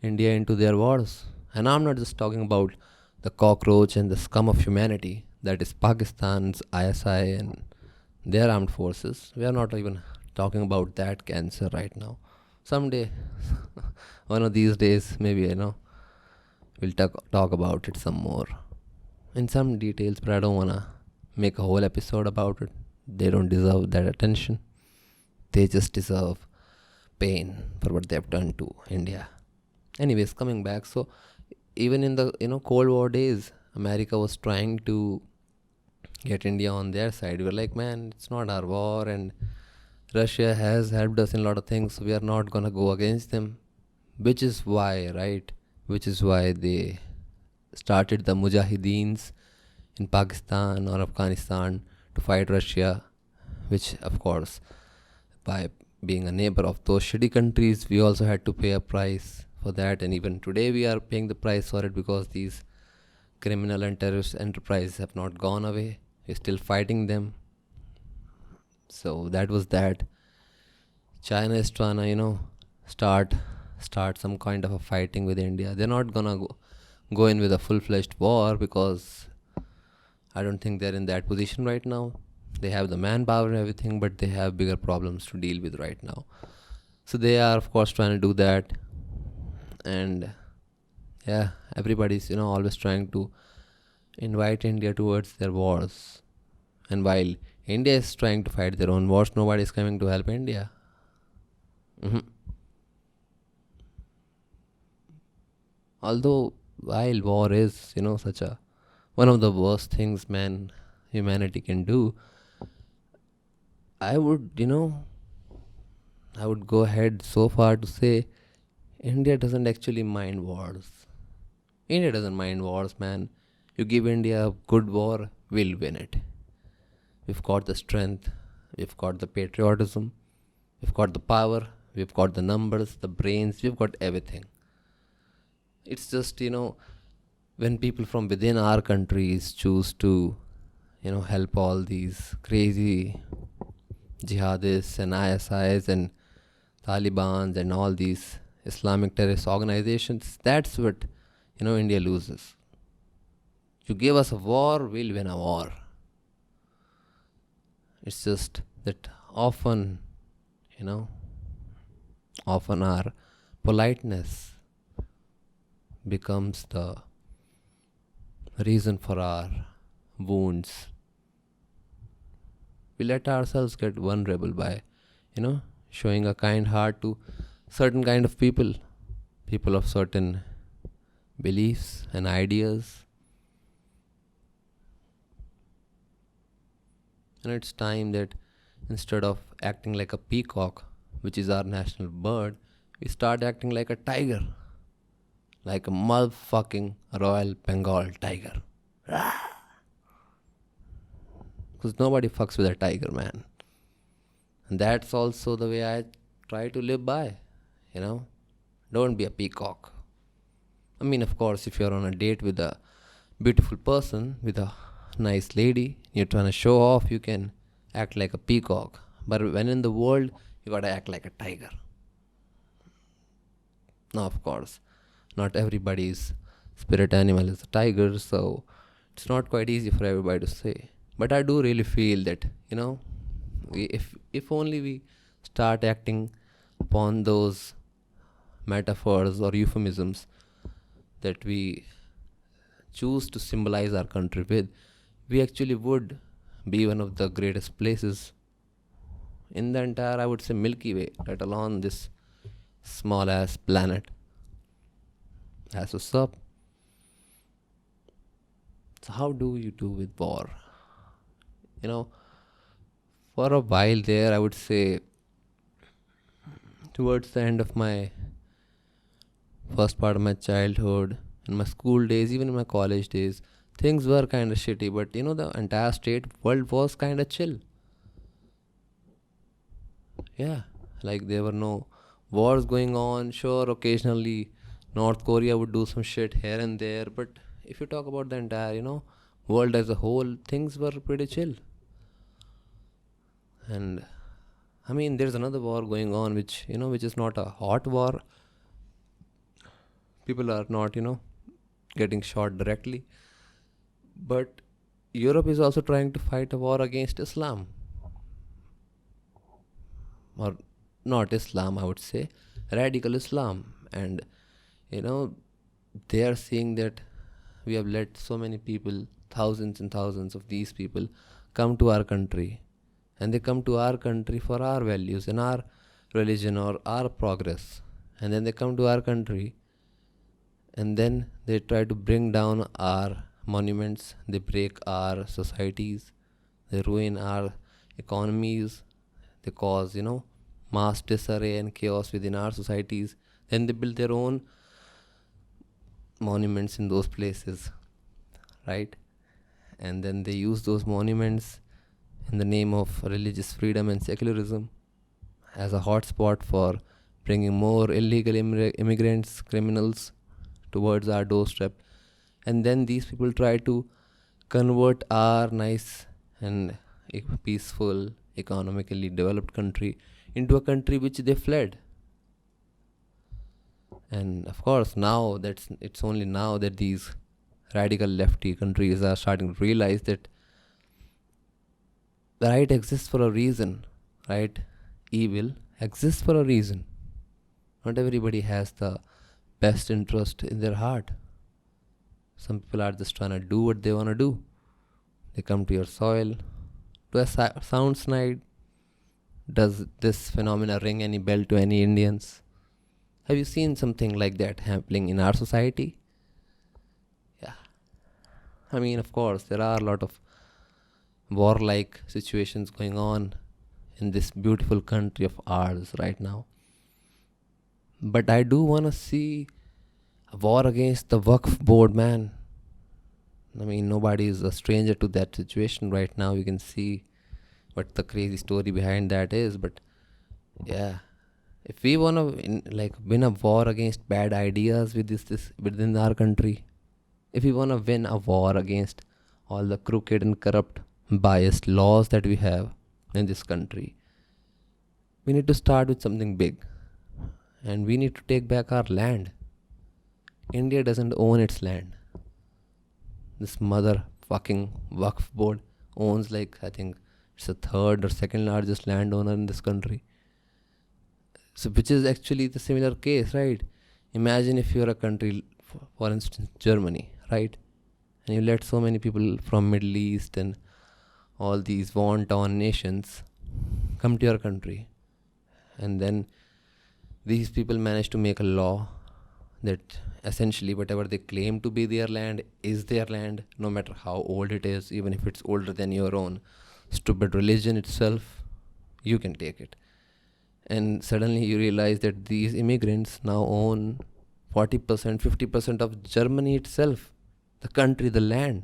India into their wars. And I'm not just talking about the cockroach and the scum of humanity that is Pakistan's ISI and their armed forces. We are not even talking about that cancer right now. Someday, one of these days, maybe, we'll talk about it some more in some details, but I don't want to make a whole episode about it. They don't deserve that attention. They just deserve pain for what they've done to India. Anyways, coming back, so even in the Cold War days, America was trying to get India on their side. We were like, man, it's not our war, and Russia has helped us in a lot of things, so we are not gonna go against them. Which is why, right? Which is why they started the Mujahideens in Pakistan or Afghanistan to fight Russia, which, of course, by being a neighbor of those shitty countries, we also had to pay a price for that. And even today, we are paying the price for it because these criminal and terrorist enterprises have not gone away. We're still fighting them. So that was that. China is trying to, start start some kind of a fighting with India. They're not gonna go in with a full-fledged war because I don't think they're in that position right now. They have the manpower and everything, but they have bigger problems to deal with right now. So they are, of course, trying to do that. And yeah, everybody's, always trying to invite India towards their wars. And while India is trying to fight their own wars, nobody is coming to help India. Mhm. Although, while war is, such a one of the worst things humanity can do, I would, I would go ahead so far to say India doesn't actually mind wars. India doesn't mind wars, man. You give India a good war, we'll win it. We've got the strength, we've got the patriotism, we've got the power, we've got the numbers, the brains, we've got everything. It's just, when people from within our countries choose to, help all these crazy jihadists and ISIs and Talibans and all these Islamic terrorist organizations, that's what, India loses. You give us a war, we'll win a war. It's just that you know, often our politeness becomes the reason for our wounds. We let ourselves get vulnerable by, showing a kind heart to certain kind of people of certain beliefs and ideas. And it's time that instead of acting like a peacock, which is our national bird, we start acting like a tiger. Like a motherfucking Royal Bengal tiger. Because nobody fucks with a tiger, man. And that's also the way I try to live by, Don't be a peacock. I mean, of course, if you're on a date with a beautiful person, with a nice lady, you're trying to show off, you can act like a peacock. But when in the world, you gotta act like a tiger. Now, of course, not everybody's spirit animal is a tiger, so it's not quite easy for everybody to say. But I do really feel that, if only we start acting upon those metaphors or euphemisms that we choose to symbolize our country with, we actually would be one of the greatest places in the entire, I would say, Milky Way, let alone this small ass planet. That's what's up. So how do you do with war? For a while there, I would say towards the end of my first part of my childhood, in my school days, even in my college days, things were kind of shitty, but the entire state world was kind of chill. Yeah, like there were no wars going on. Sure, occasionally North Korea would do some shit here and there, but if you talk about the entire, world as a whole, things were pretty chill. And I mean, there's another war going on, which is not a hot war. People are not, getting shot directly. But Europe is also trying to fight a war against Islam. Or not Islam, I would say, radical Islam. And, they are seeing that we have let so many people, thousands and thousands of these people, come to our country. And they come to our country for our values and our religion or our progress. And then they come to our country and then they try to bring down our monuments, they break our societies, they ruin our economies, they cause, mass disarray and chaos within our societies. Then they build their own monuments in those places, right? And then they use those monuments in the name of religious freedom and secularism as a hotspot for bringing more illegal immigrants, criminals towards our doorstep. And then these people try to convert our nice and peaceful, economically developed country into a country which they fled. And of course, now it's only now that these radical lefty countries are starting to realize that the right exists for a reason, right? Evil exists for a reason. Not everybody has the best interest in their heart. Some people are just trying to do what they want to do. They come to your soil. To a sounds night, does this phenomena ring any bell to any Indians? Have you seen something like that happening in our society? Yeah. I mean, of course, there are a lot of warlike situations going on in this beautiful country of ours right now. But I do want to see a war against the Waqf board, man. I mean, nobody is a stranger to that situation right now. You can see what the crazy story behind that is. But yeah, if we want to win a war against bad ideas with this within our country, if we want to win a war against all the crooked and corrupt, biased laws that we have in this country, we need to start with something big, and we need to take back our land. India doesn't own its land. This motherfucking Waqf board owns, like, I think it's the third or second largest landowner in this country. So, which is actually the similar case, right? Imagine if you're a country, for instance, Germany, right? And you let so many people from Middle East and all these wanton nations come to your country, and then these people manage to make a law that essentially whatever they claim to be their land is their land, no matter how old it is, even if it's older than your own stupid religion itself, you can take it. And suddenly you realize that these immigrants now own 40%, 50% of Germany itself, the country, the land.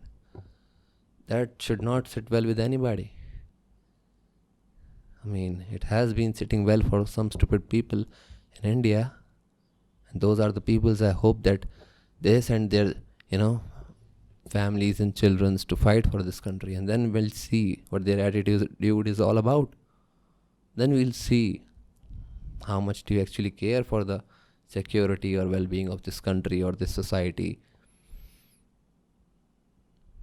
That should not sit well with anybody. I mean, it has been sitting well for some stupid people in India. And those are the peoples I hope that they send their, families and children to fight for this country. And then we'll see what their attitude is all about. Then we'll see how much do you actually care for the security or well-being of this country or this society.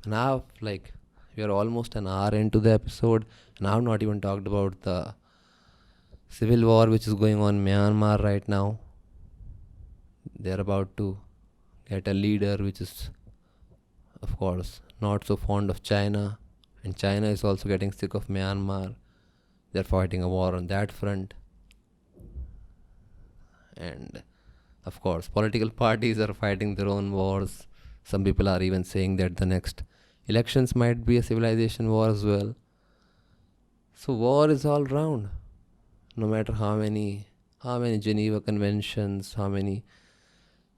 Now, we are almost an hour into the episode, and I've not even talked about the civil war which is going on in Myanmar right now. They're about to get a leader which is, of course, not so fond of China, and China is also getting sick of Myanmar. They're fighting a war on that front. And of course, political parties are fighting their own wars. Some people are even saying that the next elections might be a civilization war as well. So war is all round. No matter how many Geneva Conventions, how many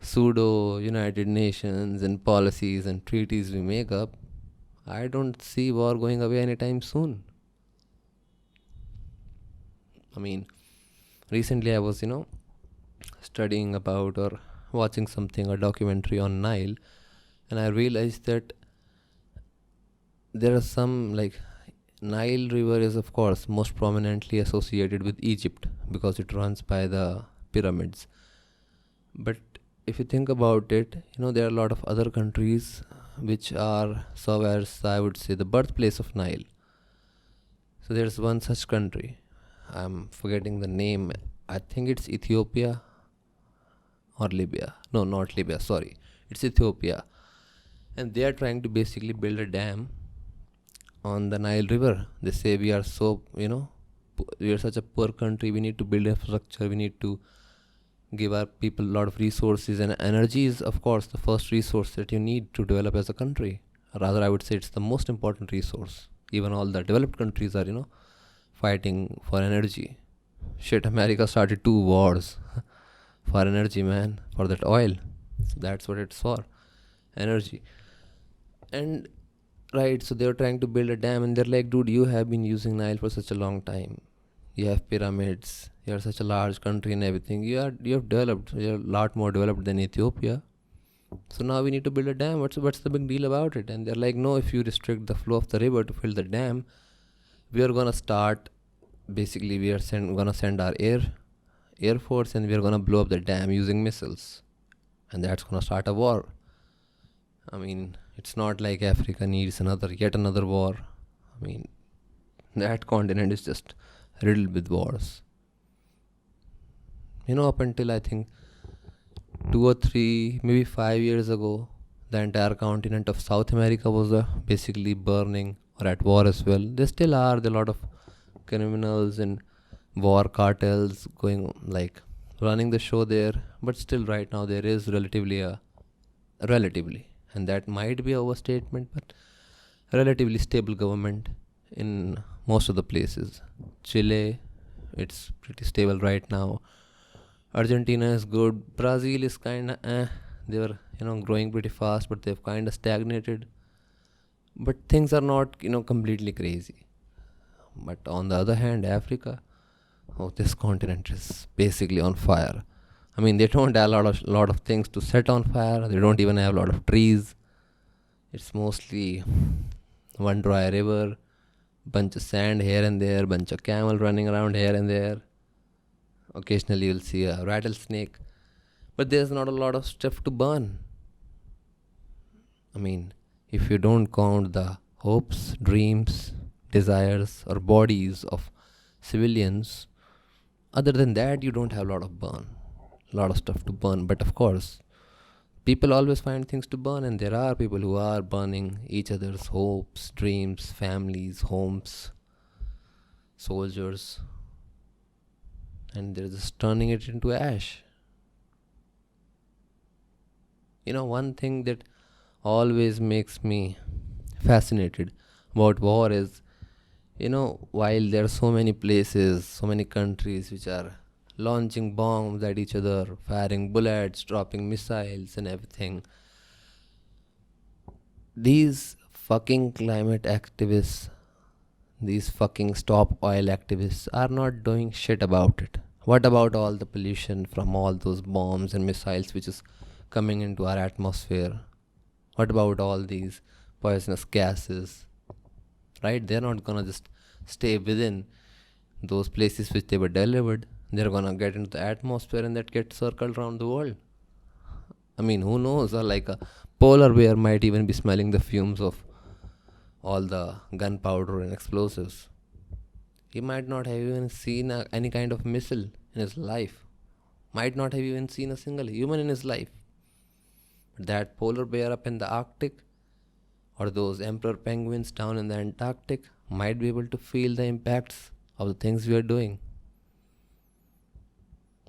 pseudo United Nations and policies and treaties we make up, I don't see war going away anytime soon. I mean, recently I was, studying about or watching a documentary on Nile, and I realized that there are some, Nile River is, of course, most prominently associated with Egypt because it runs by the pyramids. But if you think about it, there are a lot of other countries which are serve as, I would say, the birthplace of Nile. So there's one such country. I'm forgetting the name. I think it's Ethiopia or Libya. No, not Libya, sorry. It's Ethiopia. And they are trying to basically build a dam on the Nile River. They say we are so, we are such a poor country. We need to build infrastructure. We need to give our people a lot of resources. And energy is, of course, the first resource that you need to develop as a country. Rather, I would say it's the most important resource. Even all the developed countries are, fighting for energy. Shit, America started 2 wars for energy, man, for that oil. So that's what it's for, energy. And right, so they were trying to build a dam, and they're like, dude, you have been using Nile for such a long time. You have pyramids. You are such a large country and everything. You have developed. You're a lot more developed than Ethiopia. So now we need to build a dam. What's the big deal about it? And they're like, no, if you restrict the flow of the river to fill the dam, we are gonna start. Basically, we are gonna send our air force and we're gonna blow up the dam using missiles, and that's gonna start a war. I mean, it's not like Africa needs yet another war. I mean, that continent is just riddled with wars. Up until I think 2 or 3, maybe 5 years ago, the entire continent of South America was basically burning or at war as well. There still are a lot of criminals and war cartels going like running the show there, but still right now there is relatively, and that might be overstatement, but relatively stable government in most of the places. Chile, it's pretty stable right now. Argentina is good. Brazil is kind of they were growing pretty fast, but they've kind of stagnated. But things are not completely crazy. But on the other hand, Africa, oh, this continent is basically on fire. I mean, they don't have a lot of things to set on fire. They don't even have a lot of trees. It's mostly one dry river, bunch of sand here and there, bunch of camel running around here and there. Occasionally you'll see a rattlesnake, but there's not a lot of stuff to burn. I mean, if you don't count the hopes, dreams, desires, or bodies of civilians, other than that, you don't have a lot of stuff to burn. But of course, people always find things to burn, and there are people who are burning each other's hopes, dreams, families, homes, soldiers, and they're just turning it into ash. One thing that always makes me fascinated about war is, while there are so many places, so many countries which are launching bombs at each other, firing bullets, dropping missiles, and everything, these fucking climate activists, these fucking stop oil activists are not doing shit about it. What about all the pollution from all those bombs and missiles which is coming into our atmosphere? What about all these poisonous gases? Right? They're not gonna just stay within those places which they were delivered. They're gonna get into the atmosphere and that gets circled around the world. I mean, who knows? Or like a polar bear might even be smelling the fumes of all the gunpowder and explosives. He might not have even seen any kind of missile in his life. Might not have even seen a single human in his life. But that polar bear up in the Arctic, or those emperor penguins down in the Antarctic, might be able to feel the impacts of the things we are doing.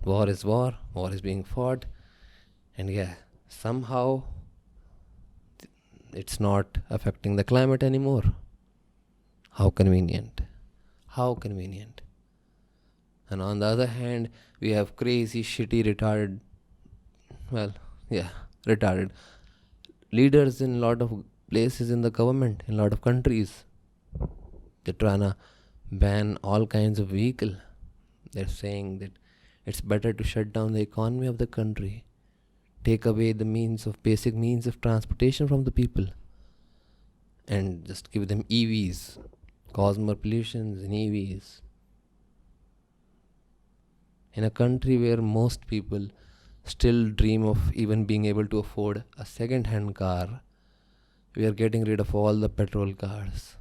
War is war is being fought, and somehow it's not affecting the climate anymore. How convenient. How convenient. And on the other hand, we have crazy, shitty, retarded leaders in a lot of places in the government, in a lot of countries. They're trying to ban all kinds of vehicle. They're saying that it's better to shut down the economy of the country, take away the basic means of transportation from the people, and just give them EVs, cause more pollutions in EVs. In a country where most people still dream of even being able to afford a second-hand car, we are getting rid of all the petrol cars.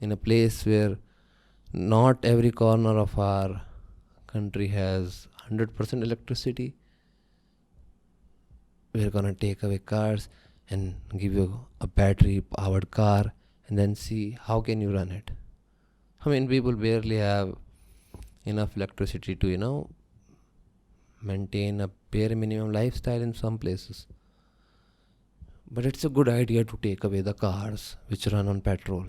In a place where not every corner of our country has 100% electricity, we're gonna take away cars and give you a battery powered car and then see how can you run it. I mean, people barely have enough electricity to maintain a bare minimum lifestyle in some places. But it's a good idea to take away the cars which run on petrol.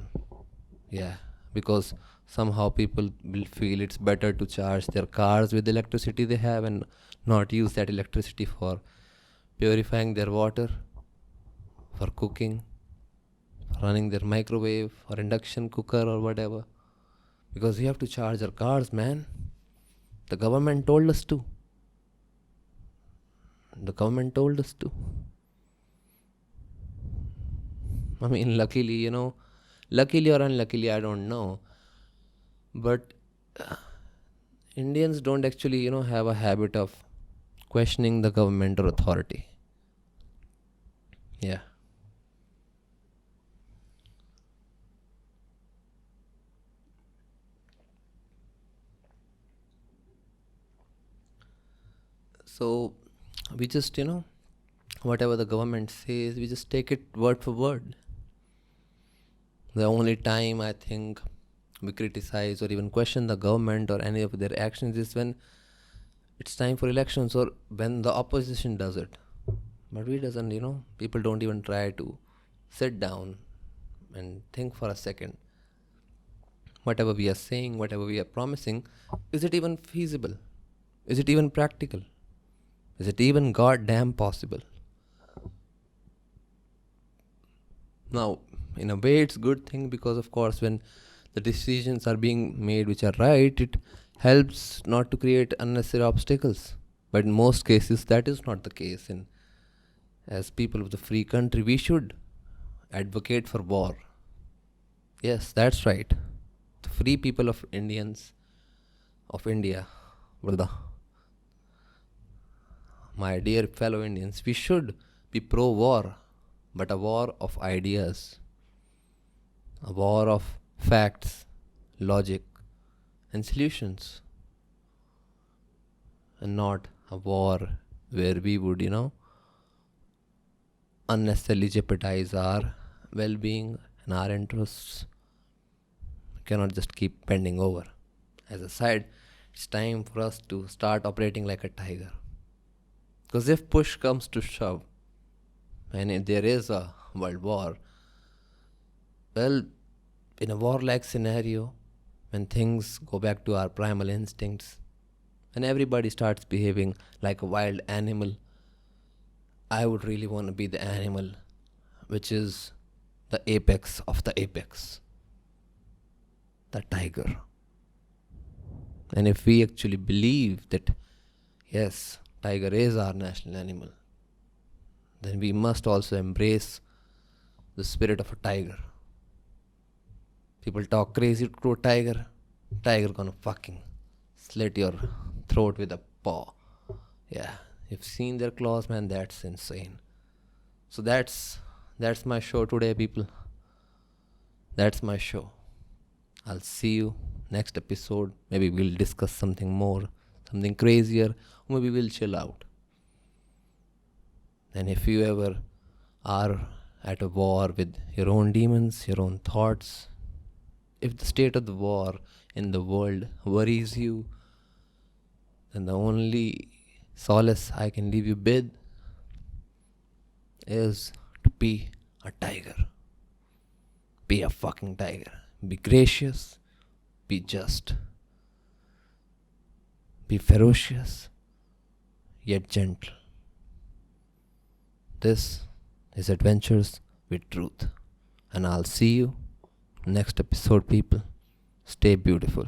Because somehow people will feel it's better to charge their cars with the electricity they have and not use that electricity for purifying their water, for cooking, for running their microwave or induction cooker or whatever. Because we have to charge our cars, man. The government told us to. I mean, luckily or unluckily, I don't know. But Indians don't actually, have a habit of questioning the government or authority. Yeah. So we just, whatever the government says, we just take it word for word. The only time I think we criticize or even question the government or any of their actions is when it's time for elections or when the opposition does it. But we doesn't, people don't even try to sit down and think for a second. Whatever we are saying, whatever we are promising, is it even feasible? Is it even practical? Is it even goddamn possible? Now, in a way, it's a good thing because, of course, when the decisions are being made which are right, it helps not to create unnecessary obstacles. But in most cases, that is not the case. And as people of the free country, we should advocate for war. Yes, that's right. The free people of Indians of India, brother, my dear fellow Indians, we should be pro war, but a war of ideas, a war of facts, logic, and solutions, and not a war where we would, unnecessarily jeopardize our well being and our interests. We cannot just keep bending over. As I said, it's time for us to start operating like a tiger. Because if push comes to shove, and if there is a world war, well, in a war-like scenario, when things go back to our primal instincts, and everybody starts behaving like a wild animal, I would really want to be the animal which is the apex of the apex, the tiger. And if we actually believe that, yes, tiger is our national animal, then we must also embrace the spirit of a tiger. People talk crazy to a tiger, tiger gonna fucking slit your throat with a paw. Yeah, you've seen their claws, man. That's insane. So that's my show today, people. That's my show. I'll see you next episode. Maybe we'll discuss something more, something crazier, or maybe we'll chill out. And if you ever are at a war with your own demons, your own thoughts, if the state of the war in the world worries you, then the only solace I can leave you with is to be a tiger. Be a fucking tiger. Be gracious. Be just. Be ferocious, yet gentle. This is Adventures with Truth. And I'll see you next episode, people. Stay beautiful.